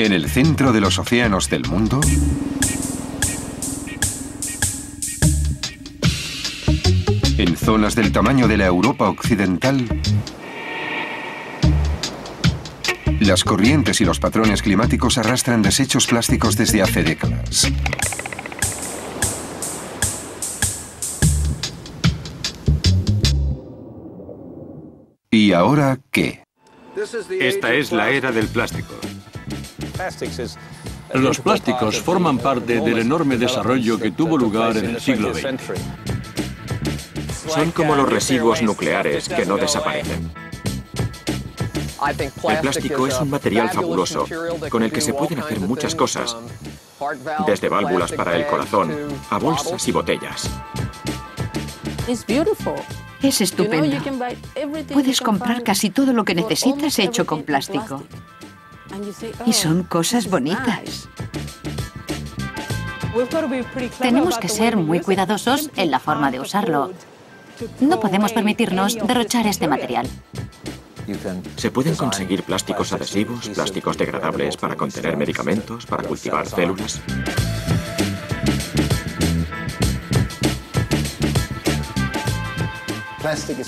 En el centro de los océanos del mundo, en zonas del tamaño de la Europa occidental, las corrientes y los patrones climáticos arrastran desechos plásticos desde hace décadas. ¿Y ahora qué? Esta es la era del plástico. Los plásticos forman parte del enorme desarrollo que tuvo lugar en el siglo XX. Son como los residuos nucleares que no desaparecen. El plástico es un material fabuloso con el que se pueden hacer muchas cosas, desde válvulas para el corazón a bolsas y botellas. Es estupendo. Puedes comprar casi todo lo que necesitas hecho con plástico. Y son cosas bonitas. Tenemos que ser muy cuidadosos en la forma de usarlo. No podemos permitirnos derrochar este material. Se pueden conseguir plásticos adhesivos, plásticos degradables para contener medicamentos, para cultivar células.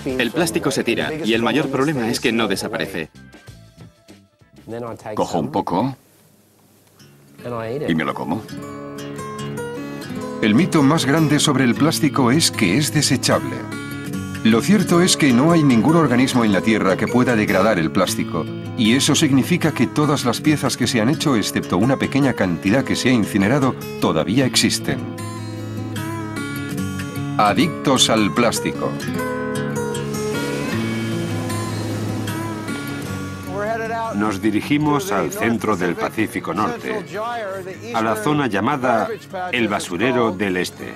El plástico se tira y el mayor problema es que no desaparece. Cojo un poco y me lo como. El mito más grande sobre el plástico es que es desechable. Lo cierto es que no hay ningún organismo en la Tierra que pueda degradar el plástico, y eso significa que todas las piezas que se han hecho, excepto una pequeña cantidad que se ha incinerado, todavía existen. Adictos al plástico. Nos dirigimos al centro del Pacífico Norte, a la zona llamada el Basurero del Este.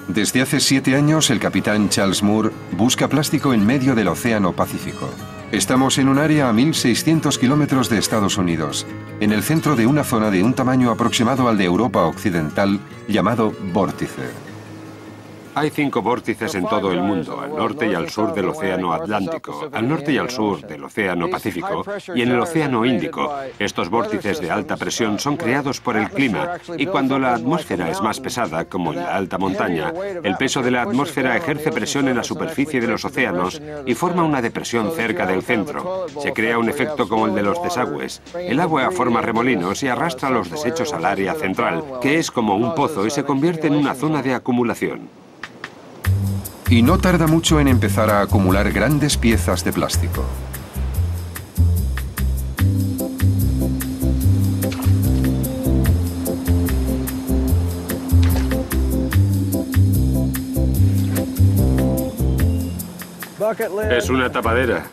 Desde hace 7 años, el capitán Charles Moore busca plástico en medio del Océano Pacífico. Estamos en un área a 1.600 kilómetros de Estados Unidos, en el centro de una zona de un tamaño aproximado al de Europa Occidental, llamado vórtice. Hay 5 vórtices en todo el mundo, al norte y al sur del Océano Atlántico, al norte y al sur del Océano Pacífico y en el Océano Índico. Estos vórtices de alta presión son creados por el clima y cuando la atmósfera es más pesada, como en la alta montaña, el peso de la atmósfera ejerce presión en la superficie de los océanos y forma una depresión cerca del centro. Se crea un efecto como el de los desagües. El agua forma remolinos y arrastra los desechos al área central, que es como un pozo y se convierte en una zona de acumulación. Y no tarda mucho en empezar a acumular grandes piezas de plástico. Es una tapadera.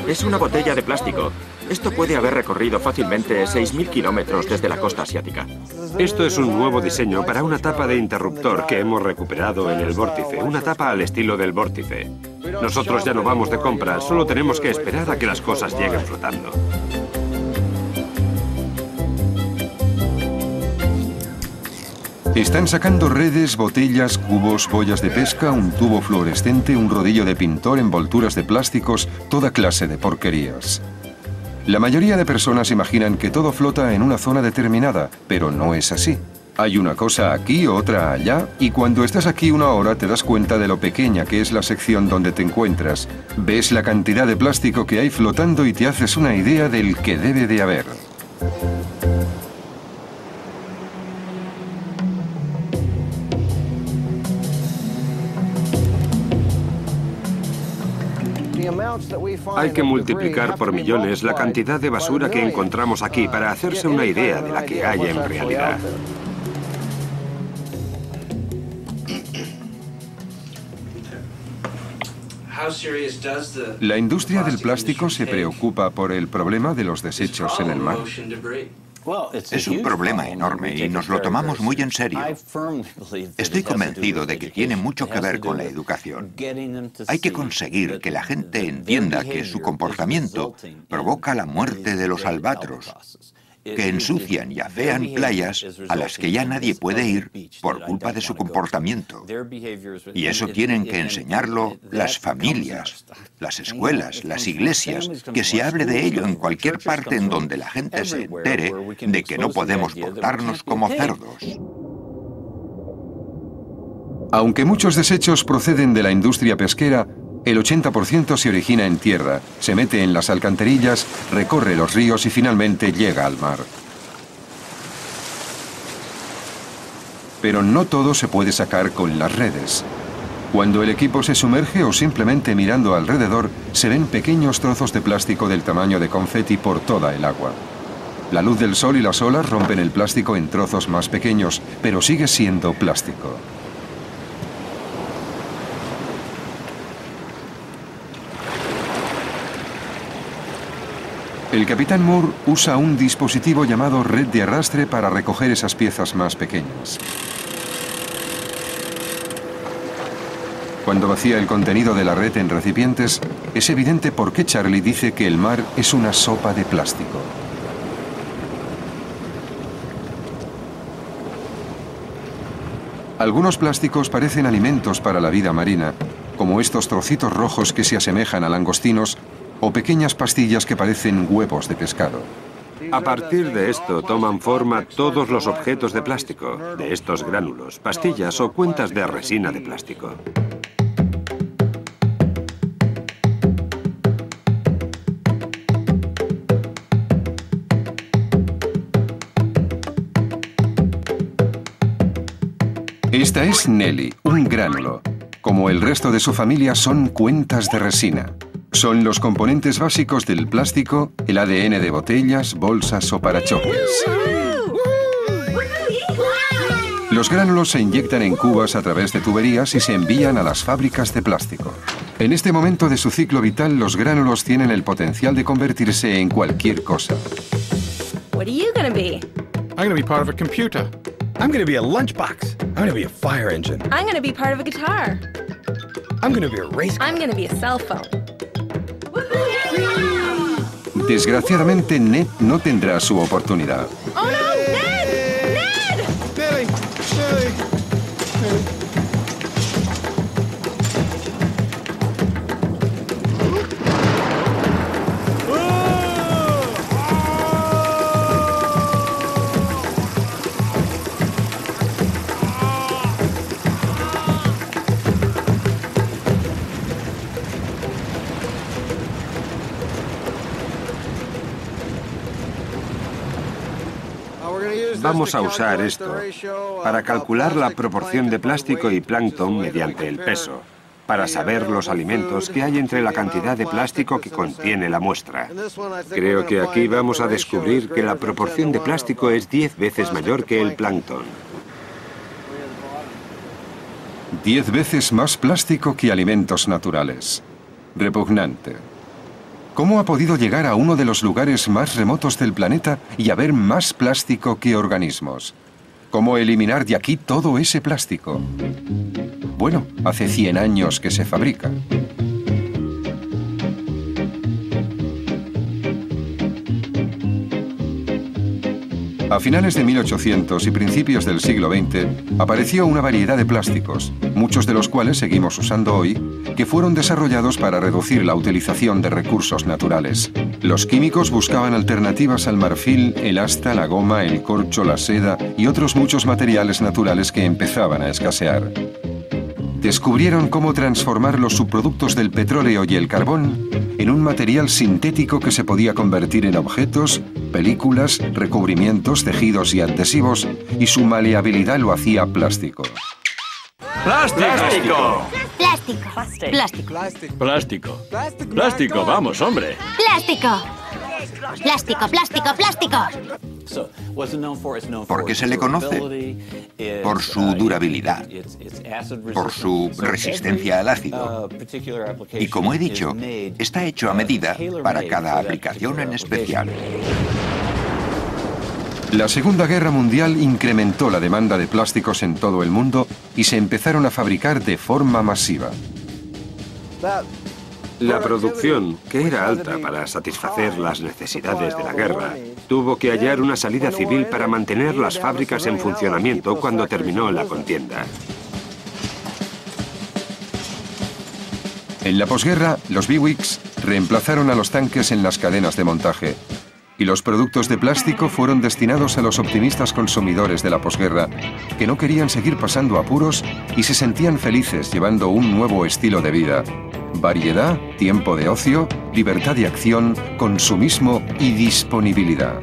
Es una botella de plástico. Esto puede haber recorrido fácilmente 6.000 kilómetros desde la costa asiática. Esto es un nuevo diseño para una tapa de interruptor que hemos recuperado en el vórtice, una tapa al estilo del vórtice. Nosotros ya no vamos de compras, solo tenemos que esperar a que las cosas lleguen flotando. Están sacando redes, botellas, cubos, boyas de pesca, un tubo fluorescente, un rodillo de pintor, envolturas de plásticos, toda clase de porquerías. La mayoría de personas imaginan que todo flota en una zona determinada, pero no es así. Hay una cosa aquí, otra allá, y cuando estás aquí una hora te das cuenta de lo pequeña que es la sección donde te encuentras. Ves la cantidad de plástico que hay flotando y te haces una idea del que debe de haber. Hay que multiplicar por millones la cantidad de basura que encontramos aquí para hacerse una idea de la que hay en realidad. ¿La industria del plástico se preocupa por el problema de los desechos en el mar? Es un problema enorme y nos lo tomamos muy en serio. Estoy convencido de que tiene mucho que ver con la educación. Hay que conseguir que la gente entienda que su comportamiento provoca la muerte de los albatros que ensucian y afean playas a las que ya nadie puede ir por culpa de su comportamiento. Y eso tienen que enseñarlo las familias, las escuelas, las iglesias, que se hable de ello en cualquier parte en donde la gente se entere de que no podemos portarnos como cerdos. Aunque muchos desechos proceden de la industria pesquera, el 80% se origina en tierra, se mete en las alcantarillas, recorre los ríos y finalmente llega al mar. Pero no todo se puede sacar con las redes. Cuando el equipo se sumerge o simplemente mirando alrededor, se ven pequeños trozos de plástico del tamaño de confeti por toda el agua. La luz del sol y las olas rompen el plástico en trozos más pequeños, pero sigue siendo plástico. El capitán Moore usa un dispositivo llamado red de arrastre para recoger esas piezas más pequeñas. Cuando vacía el contenido de la red en recipientes, es evidente por qué Charlie dice que el mar es una sopa de plástico. Algunos plásticos parecen alimentos para la vida marina, como estos trocitos rojos que se asemejan a langostinos o pequeñas pastillas que parecen huevos de pescado. A partir de esto toman forma todos los objetos de plástico, de estos gránulos, pastillas o cuentas de resina de plástico. Esta es Nelly, un gránulo. Como el resto de su familia, son cuentas de resina. Son los componentes básicos del plástico, el ADN de botellas, bolsas o parachoques. Los gránulos se inyectan en cubas a través de tuberías y se envían a las fábricas de plástico. En este momento de su ciclo vital, los gránulos tienen el potencial de convertirse en cualquier cosa. What are you gonna be? I'm gonna be part of a computer. I'm gonna be a lunchbox. I'm gonna be a fire engine. I'm gonna be part of a guitar. I'm gonna be a race car. I'm gonna be a cell phone. Desgraciadamente, Ned no tendrá su oportunidad. ¡Oh, no! ¡Ned! ¡Ned! Nelly! Nelly! Nelly. Vamos a usar esto para calcular la proporción de plástico y plancton mediante el peso, para saber los alimentos que hay entre la cantidad de plástico que contiene la muestra. Creo que aquí vamos a descubrir que la proporción de plástico es 10 veces mayor que el plancton. 10 veces más plástico que alimentos naturales. Repugnante. ¿Cómo ha podido llegar a uno de los lugares más remotos del planeta y haber más plástico que organismos? ¿Cómo eliminar de aquí todo ese plástico? Bueno, hace 100 años que se fabrica. A finales de 1800 y principios del siglo XX, apareció una variedad de plásticos, muchos de los cuales seguimos usando hoy, que fueron desarrollados para reducir la utilización de recursos naturales. Los químicos buscaban alternativas al marfil, el asta, la goma, el corcho, la seda y otros muchos materiales naturales que empezaban a escasear. Descubrieron cómo transformar los subproductos del petróleo y el carbón en un material sintético que se podía convertir en objetos, películas, recubrimientos, tejidos y adhesivos, y su maleabilidad lo hacía plástico. ¡Plástico! Plástico. Plástico. Plástico. Plástico, vamos, hombre. Plástico. Plástico, plástico, plástico. ¿Por qué se le conoce? Por su durabilidad, por su resistencia al ácido. Y como he dicho, está hecho a medida para cada aplicación en especial. La Segunda Guerra Mundial incrementó la demanda de plásticos en todo el mundo y se empezaron a fabricar de forma masiva. La producción, que era alta para satisfacer las necesidades de la guerra, tuvo que hallar una salida civil para mantener las fábricas en funcionamiento cuando terminó la contienda. En la posguerra, los Buicks reemplazaron a los tanques en las cadenas de montaje, y los productos de plástico fueron destinados a los optimistas consumidores de la posguerra, que no querían seguir pasando apuros y se sentían felices llevando un nuevo estilo de vida. Variedad, tiempo de ocio, libertad de acción, consumismo y disponibilidad.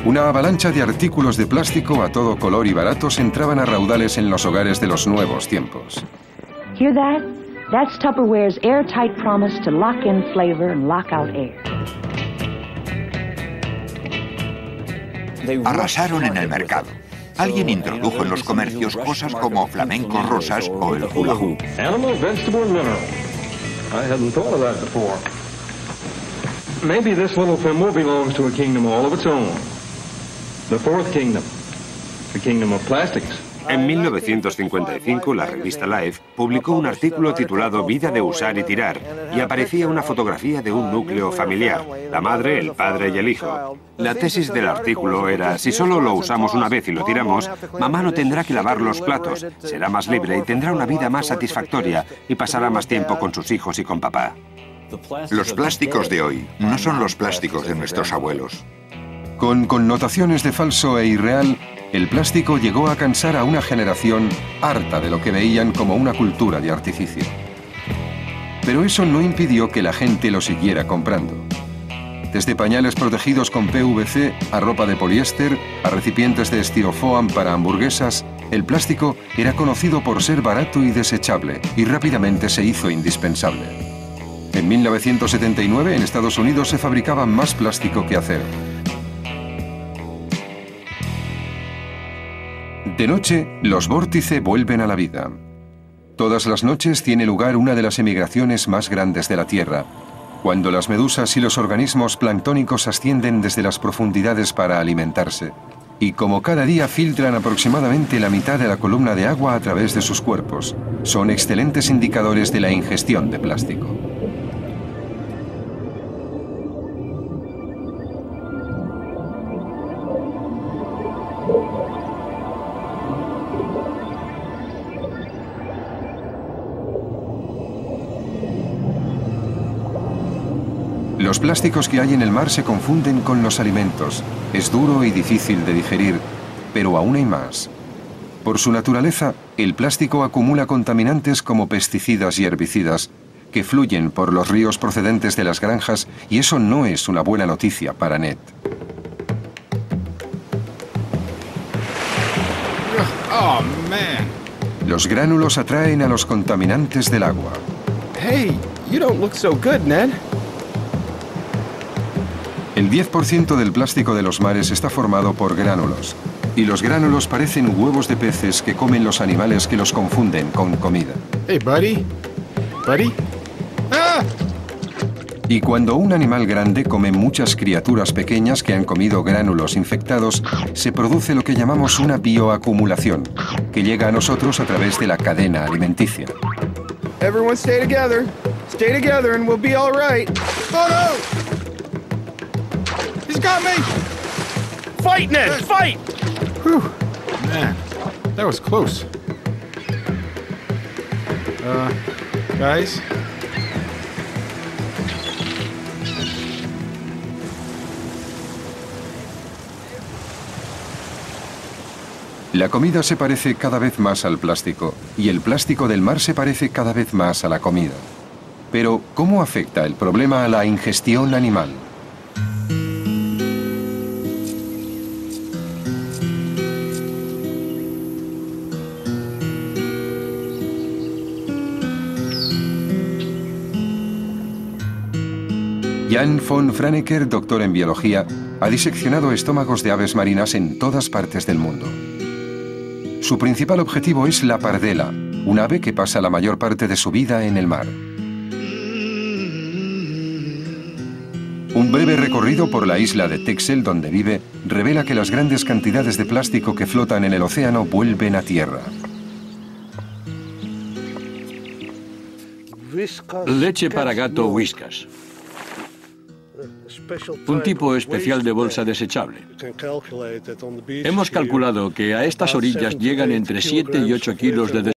Una avalancha de artículos de plástico a todo color y baratos entraban a raudales en los hogares de los nuevos tiempos. Hear that? That's Tupperware's airtight promise to lock in flavor and lock out air. Arrasaron en el mercado. Alguien introdujo en los comercios cosas como flamencos rosas o el hula hoop. Animal, vegetable, and mineral. I hadn't thought of that before. Maybe this little thimble belongs to a kingdom all of its own. The fourth kingdom. The kingdom of plastics. En 1955, la revista Life publicó un artículo titulado Vida de usar y tirar, y aparecía una fotografía de un núcleo familiar, la madre, el padre y el hijo. La tesis del artículo era, si solo lo usamos una vez y lo tiramos, mamá no tendrá que lavar los platos, será más libre y tendrá una vida más satisfactoria y pasará más tiempo con sus hijos y con papá. Los plásticos de hoy no son los plásticos de nuestros abuelos. Con connotaciones de falso e irreal, el plástico llegó a cansar a una generación harta de lo que veían como una cultura de artificio. Pero eso no impidió que la gente lo siguiera comprando. Desde pañales protegidos con PVC, a ropa de poliéster, a recipientes de estirofoam para hamburguesas, el plástico era conocido por ser barato y desechable, y rápidamente se hizo indispensable. En 1979, en Estados Unidos, se fabricaba más plástico que acero. De noche, los vórtice vuelven a la vida. Todas las noches tiene lugar una de las emigraciones más grandes de la Tierra, cuando las medusas y los organismos planctónicos ascienden desde las profundidades para alimentarse, y como cada día filtran aproximadamente la mitad de la columna de agua a través de sus cuerpos, son excelentes indicadores de la ingestión de plástico. Los plásticos que hay en el mar se confunden con los alimentos. Es duro y difícil de digerir, pero aún hay más. Por su naturaleza, el plástico acumula contaminantes como pesticidas y herbicidas, que fluyen por los ríos procedentes de las granjas, y eso no es una buena noticia para Ned. Oh, man. Los gránulos atraen a los contaminantes del agua. Hey, you don't look so good, Ned. El 10% del plástico de los mares está formado por gránulos, y los gránulos parecen huevos de peces que comen los animales que los confunden con comida. Hey, buddy. Buddy. Ah! Y cuando un animal grande come muchas criaturas pequeñas que han comido gránulos infectados, se produce lo que llamamos una bioacumulación, que llega a nosotros a través de la cadena alimenticia. Everyone stay together. Stay together and we'll be all right. Oh, no! He's got me! Fight, Ned! Fight! Whew. Man, that was close. Guys? La comida se parece cada vez más al plástico, y el plástico del mar se parece cada vez más a la comida. Pero, ¿cómo afecta el problema a la ingestión animal? Jan von Franeker, doctor en biología, ha diseccionado estómagos de aves marinas en todas partes del mundo. Su principal objetivo es la pardela, un ave que pasa la mayor parte de su vida en el mar. Un breve recorrido por la isla de Texel, donde vive, revela que las grandes cantidades de plástico que flotan en el océano vuelven a tierra. Leche para gato Whiskas. Un tipo especial de bolsa desechable. Hemos calculado que a estas orillas llegan entre 7 y 8 kilos de